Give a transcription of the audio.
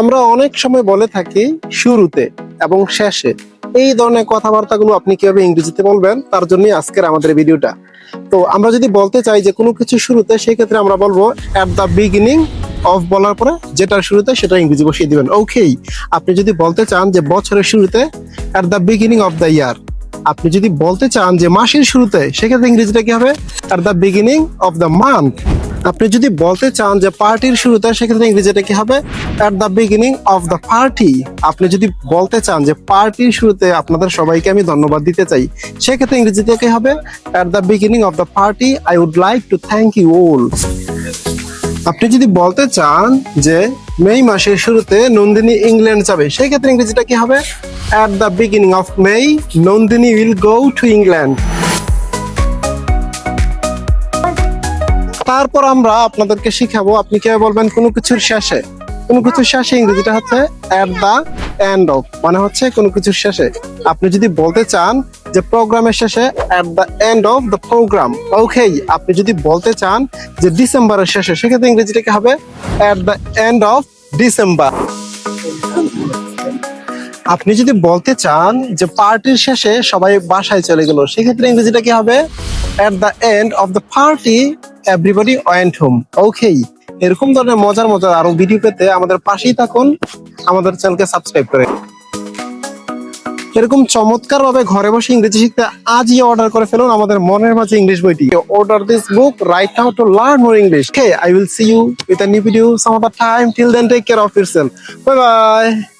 আমরা অনেক সময় বলে থাকি শুরুতে এবং শেষে। এই ধরনের কথাবার্তাগুলো আপনি কিভাবে ইংরেজিতে বলবেন, তার জন্যই আজকের আমাদের ভিডিওটা। তো আমরা যদি বলতে চাই যে কোনো কিছু শুরুতে, সেই ক্ষেত্রে আমরা বলবো এট দ্য বিগিনিং অফ বলার পরে যেটার শুরুতে সেটা ইংরেজি বসিয়ে দিবেন। ওকে, আপনি যদি বলতে চান যে বছরের শুরুতে, এট the beginning of the year. আপনি যদি বলতে চান যে মাসের শুরুতে, সেক্ষেত্রে ইংরেজিটা কি হবে? At the beginning of the month. আপনি যদি বলতে চান যে পার্টির শুরুতে, সেক্ষেত্রে ইংরেজিটা কি হবে? At the beginning of the party. আপনি যদি বলতে চান যে পার্টির শুরুতে আপনাদের সবাইকে আমি ধন্যবাদ দিতে চাই, সেক্ষেত্রে ইংরেজিতে কি হবে? At the beginning of the party I would like to thank you all. আপনি যদি বলতে চান যে মে মাসের শুরুতে নন্দিনী ইংল্যান্ড যাবে, সেই ক্ষেত্রে ইংরেজিটা কি হবে? At the beginning of May Nandini will go to England. তারপর আমরা আপনাদেরকে শিখাবো আপনি কিভাবে বলবেন কোনো কিছুর শেষে। কোনো কিছুর শেষে ইংরেজিটা হচ্ছে এট দ্য এন্ড অফ, মানে হচ্ছে কোনো কিছুর শেষে। আপনি যদি বলতে চান যে প্রোগ্রামের শেষে, at the end of the programme. Okay, আপনি যদি বলতে চান যে ডিসেম্বরের শেষে, সেক্ষেত্রে ইংরেজিটা কি হবে? At the end of December. আপনি যদি বলতে চান যে পার্টির শেষে সবাই বাসায় চলে গেল, সেক্ষেত্রে ইংরেজিটা কি হবে? At the end of the party everybody went home. Okay, এরকম ধরনের মজার মজার আরো ভিডিও পেতে আমাদের পাশেই থাকুন, আমাদের চ্যানেলকে সাবস্ক্রাইব করে। এরকম চমৎকার ভাবে ঘরে বসে ইংরেজি শিখতে আজই অর্ডার করে ফেলুন আমাদের মনের মাঝে ইংলিশ বইটি। Order this book right now to learn more English. Okay, I will see you with a new video some other time. Till then, take care of yourself. Bye bye.